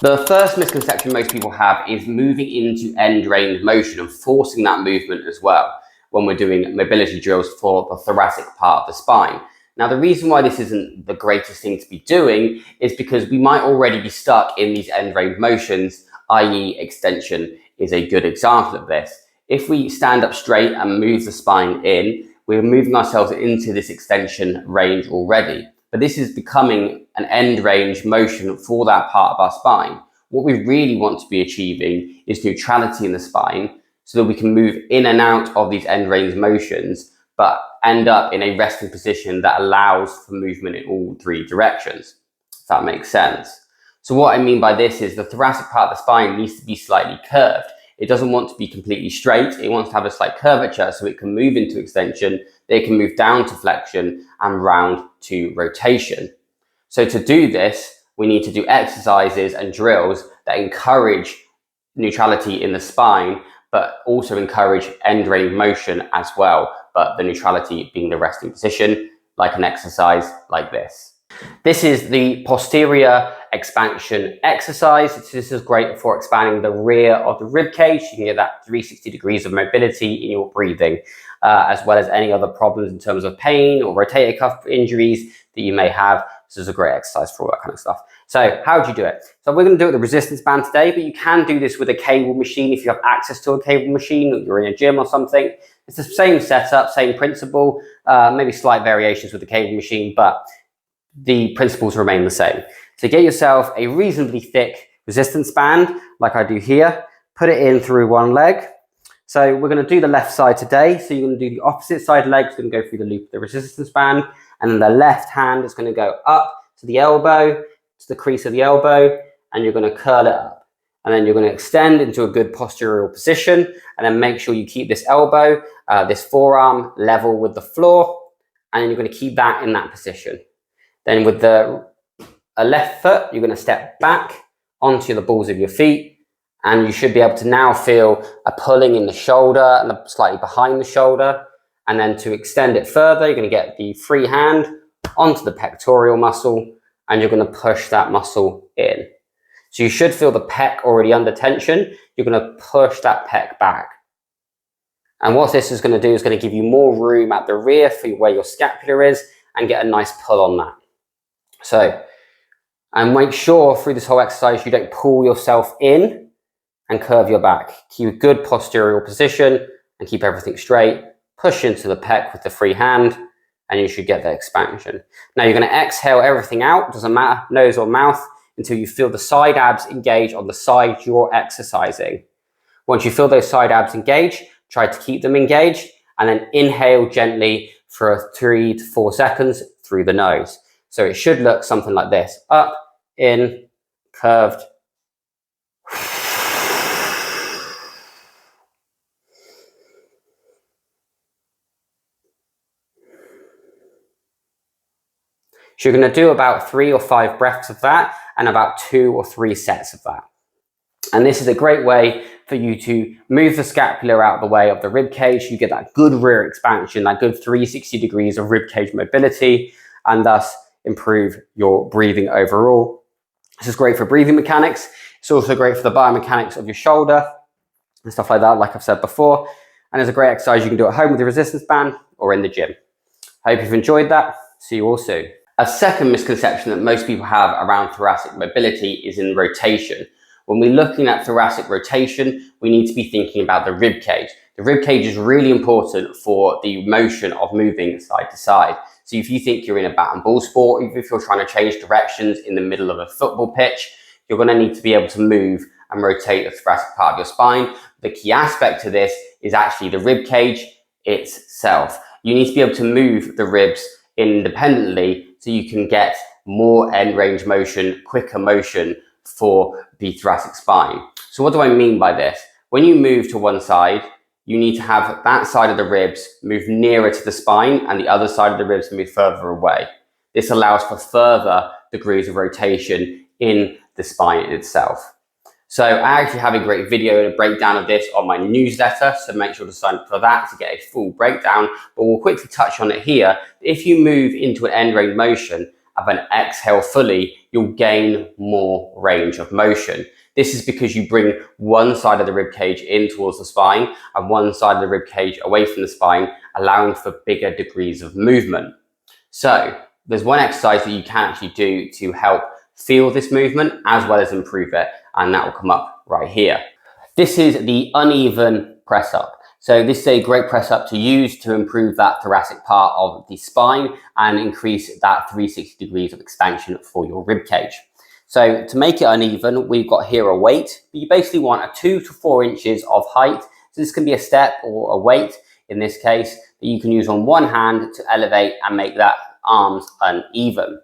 The first misconception most people have is moving into end range motion and forcing that movement as well when we're doing mobility drills for the thoracic part of the spine. Now, the reason why this isn't the greatest thing to be doing is because we might already be stuck in these end range motions, i.e. extension is a good example of this. If we stand up straight and move the spine in, we're moving ourselves into this extension range already. But this is becoming an end range motion for that part of our spine. What we really want to be achieving is neutrality in the spine so that we can move in and out of these end range motions, but end up in a resting position that allows for movement in all three directions, if that makes sense. So what I mean by this is the thoracic part of the spine needs to be slightly curved. It doesn't want to be completely straight. It wants to have a slight curvature so it can move into extension, it can move down to flexion and round to rotation. So to do this, we need to do exercises and drills that encourage neutrality in the spine, but also encourage end range motion as well, but the neutrality being the resting position, like an exercise like this. This is the posterior expansion exercise. This is great for expanding the rear of the rib cage. You can get that 360 degrees of mobility in your breathing, as well as any other problems in terms of pain or rotator cuff injuries that you may have. This is a great exercise for all that kind of stuff. So how do you do it? So we're going to do it with a resistance band today, but you can do this with a cable machine if you have access to a cable machine or you're in a gym or something. It's the same setup, same principle, maybe slight variations with the cable machine, but the principles remain the same. So get yourself a reasonably thick resistance band, like I do here, put it in through one leg. So we're going to do the left side today. So you're going to do the opposite side leg. It's going to go through the loop of the resistance band. And then the left hand is going to go up to the elbow, to the crease of the elbow, and you're going to curl it up. And then you're going to extend into a good postural position. And then make sure you keep this elbow, this forearm level with the floor. And then you're going to keep that in that position. Then with the left foot, you're going to step back onto the balls of your feet, and you should be able to now feel a pulling in the shoulder and slightly behind the shoulder. And then to extend it further, you're going to get the free hand onto the pectoral muscle, and you're going to push that muscle in. So you should feel the pec already under tension. You're going to push that pec back. And what this is going to do is going to give you more room at the rear for where your scapula is and get a nice pull on that. So, and make sure through this whole exercise you don't pull yourself in and curve your back. Keep a good postural position and keep everything straight. Push into the pec with the free hand and you should get the expansion. Now you're going to exhale everything out, doesn't matter, nose or mouth, until you feel the side abs engage on the side you're exercising. Once you feel those side abs engage, try to keep them engaged and then inhale gently for 3 to 4 seconds through the nose. So it should look something like this. Up, in, curved. So you're going to do about 3 or 5 breaths of that and about 2 or 3 sets of that. And this is a great way for you to move the scapula out of the way of the rib cage. You get that good rear expansion, that good 360 degrees of rib cage mobility, and thus improve your breathing overall. This is great for breathing mechanics. It's also great for the biomechanics of your shoulder and stuff like that, like I've said before. And it's a great exercise you can do at home with the resistance band or in the gym. I hope you've enjoyed that. See you all soon. A second misconception that most people have around thoracic mobility is in rotation. When we're looking at thoracic rotation, we need to be thinking about the rib cage. The rib cage is really important for the motion of moving side to side. So if you think you're in a bat and ball sport, even if you're trying to change directions in the middle of a football pitch, you're going to need to be able to move and rotate the thoracic part of your spine. The key aspect to this is actually the rib cage itself. You need to be able to move the ribs independently so you can get more end range motion, quicker motion for the thoracic spine. So what do I mean by this? When you move to one side, you need to have that side of the ribs move nearer to the spine and the other side of the ribs move further away. This allows for further degrees of rotation in the spine itself. So I actually have a great video and a breakdown of this on my newsletter, so make sure to sign up for that to get a full breakdown, but we'll quickly touch on it here. If you move into an end range motion and then exhale fully, you'll gain more range of motion. This is because you bring one side of the rib cage in towards the spine and one side of the rib cage away from the spine, allowing for bigger degrees of movement. So there's one exercise that you can actually do to help feel this movement as well as improve it, and that will come up right here. This is the uneven press up. So this is a great press up to use to improve that thoracic part of the spine and increase that 360 degrees of expansion for your rib cage. So to make it uneven, we've got here a weight. You basically want a 2 to 4 inches of height. So this can be a step or a weight in this case that you can use on one hand to elevate and make that arms uneven.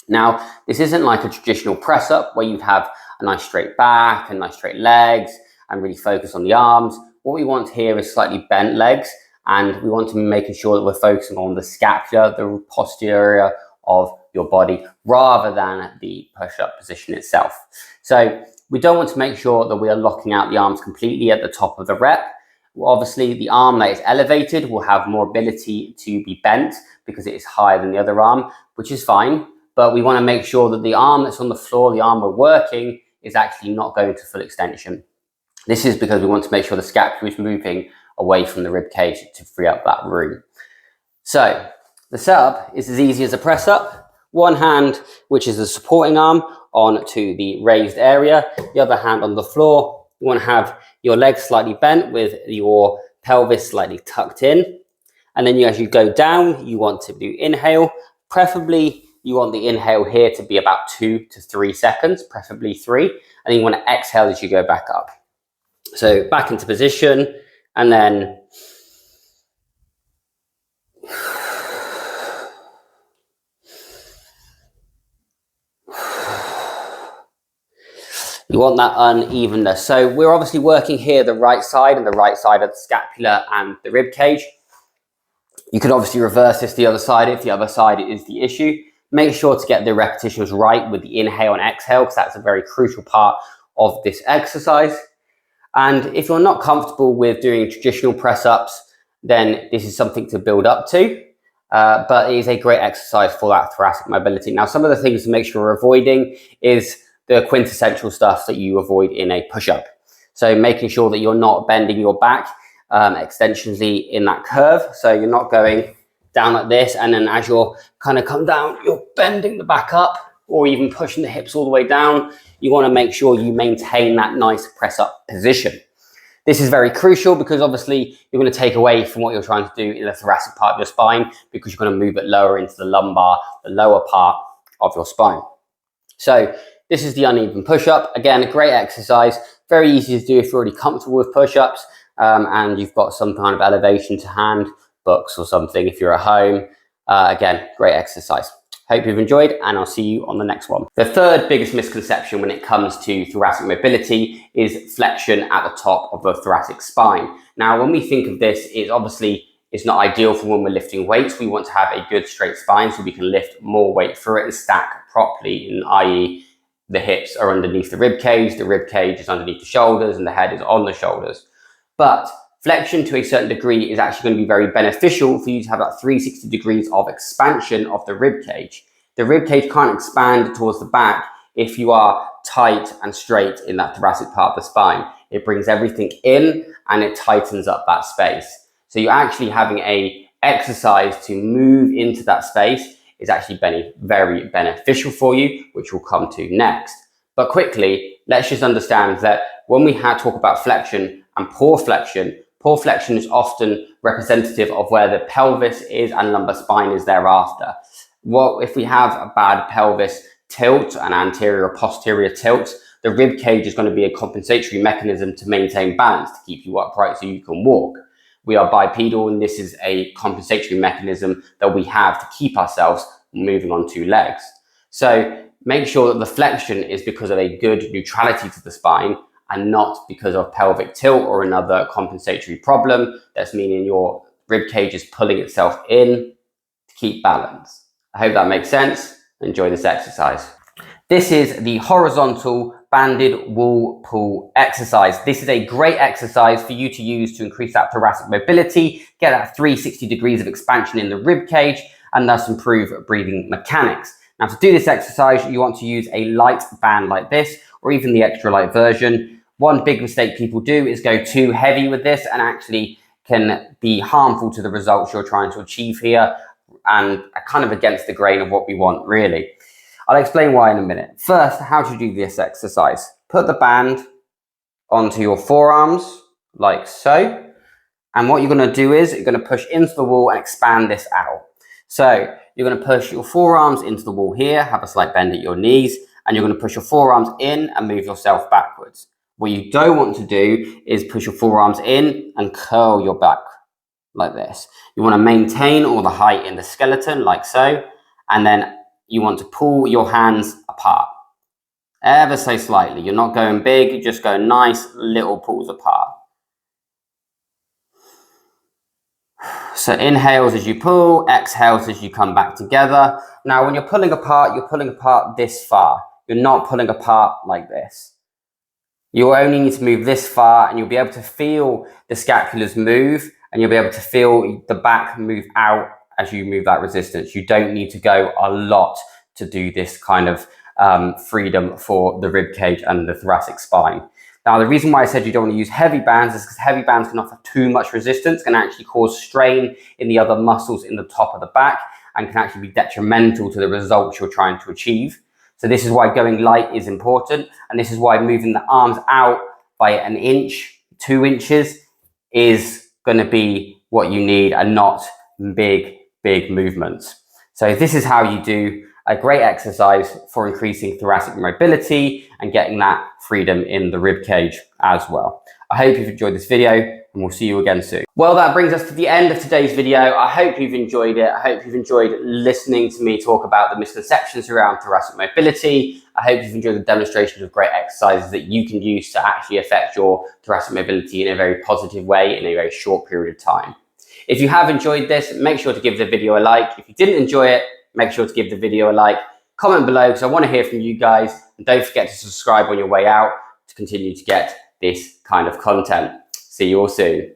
Now, this isn't like a traditional press up where you'd have a nice straight back and nice straight legs and really focus on the arms. What we want here is slightly bent legs, and we want to be making sure that we're focusing on the scapula, the posterior of your body, rather than the push-up position itself. So we don't want to make sure that we are locking out the arms completely at the top of the rep. Well, obviously, the arm that is elevated will have more ability to be bent because it is higher than the other arm, which is fine. But we want to make sure that the arm that's on the floor, the arm we're working, is actually not going to full extension. This is because we want to make sure the scapula is moving away from the rib cage to free up that room. So the setup is as easy as a press up. One hand, which is the supporting arm, onto the raised area. The other hand on the floor. You want to have your legs slightly bent with your pelvis slightly tucked in. And then as you go down, you want to do inhale. Preferably, you want the inhale here to be about 2 to 3 seconds, preferably 3. And then you want to exhale as you go back up. So back into position, and then you want that unevenness. So we're obviously working here the right side and the right side of the scapula and the rib cage. You could obviously reverse this to the other side if the other side is the issue. Make sure to get the repetitions right with the inhale and exhale, because that's a very crucial part of this exercise. And if you're not comfortable with doing traditional press-ups, then this is something to build up to. But it is a great exercise for that thoracic mobility. Now, some of the things to make sure we're avoiding is the quintessential stuff that you avoid in a push-up. So making sure that you're not bending your back extensionally in that curve. So you're not going down like this, and then as you're kind of come down, you're bending the back up or even pushing the hips all the way down. You want to make sure you maintain that nice press up position. This is very crucial because obviously you're going to take away from what you're trying to do in the thoracic part of your spine, because you're going to move it lower into the lumbar, the lower part of your spine. So this is the uneven push-up. Again, a great exercise, very easy to do if you're already comfortable with push-ups and you've got some kind of elevation to hand, books or something if you're at home. Again, great exercise. Hope you've enjoyed, and I'll see you on the next one. The third biggest misconception when it comes to thoracic mobility is flexion at the top of the thoracic spine. Now, when we think of this, it's not ideal for when we're lifting weights. We want to have a good straight spine so we can lift more weight through it and stack properly, i.e. the hips are underneath the rib cage is underneath the shoulders, and the head is on the shoulders. But flexion to a certain degree is actually going to be very beneficial for you to have that 360 degrees of expansion of the rib cage. The rib cage can't expand towards the back if you are tight and straight in that thoracic part of the spine. It brings everything in and it tightens up that space. So you're actually having a exercise to move into that space is actually very beneficial for you, which we'll come to next. But quickly, let's just understand that when we talk about flexion and poor flexion is often representative of where the pelvis is and lumbar spine is thereafter. Well, if we have a bad pelvis tilt, an anterior or posterior tilt, the rib cage is going to be a compensatory mechanism to maintain balance, to keep you upright so you can walk. We are bipedal, and this is a compensatory mechanism that we have to keep ourselves moving on 2 legs. So make sure that the flexion is because of a good neutrality to the spine and not because of pelvic tilt or another compensatory problem that's meaning your rib cage is pulling itself in to keep balance. I hope that makes sense. Enjoy this exercise. This is the horizontal banded wall pull exercise. This is a great exercise for you to use to increase that thoracic mobility, get that 360 degrees of expansion in the rib cage, and thus improve breathing mechanics. Now, to do this exercise, you want to use a light band like this, or even the extra light version. One big mistake people do is go too heavy with this, and actually can be harmful to the results you're trying to achieve here, and kind of against the grain of what we want, really. I'll explain why in a minute. First, how to do this exercise. Put the band onto your forearms, like so. And what you're going to do is you're going to push into the wall and expand this out. So you're going to push your forearms into the wall here, have a slight bend at your knees, and you're going to push your forearms in and move yourself backwards. What you don't want to do is push your forearms in and curl your back like this. You want to maintain all the height in the skeleton, like so, and then you want to pull your hands apart, ever so slightly. You're not going big, you just go nice little pulls apart. So inhales as you pull, exhales as you come back together. Now, when you're pulling apart this far. You're not pulling apart like this. You'll only need to move this far, and you'll be able to feel the scapulars move, and you'll be able to feel the back move out as you move that resistance. You don't need to go a lot to do this kind of freedom for the rib cage and the thoracic spine. Now, the reason why I said you don't want to use heavy bands is because heavy bands can offer too much resistance, can actually cause strain in the other muscles in the top of the back, and can actually be detrimental to the results you're trying to achieve. So this is why going light is important, and this is why moving the arms out by an inch, 2 inches is going to be what you need, and not big movements. So this is how you do a great exercise for increasing thoracic mobility and getting that freedom in the rib cage as well. I hope you've enjoyed this video, and we'll see you again soon. Well, that brings us to the end of today's video. I hope you've enjoyed it. I hope you've enjoyed listening to me talk about the misconceptions around thoracic mobility. I hope you've enjoyed the demonstrations of great exercises that you can use to actually affect your thoracic mobility in a very positive way in a very short period of time. If you have enjoyed this, make sure to give the video a like. If you didn't enjoy it, make sure to give the video a like. Comment below, because I want to hear from you guys. And don't forget to subscribe on your way out to continue to get this kind of content. See you all soon.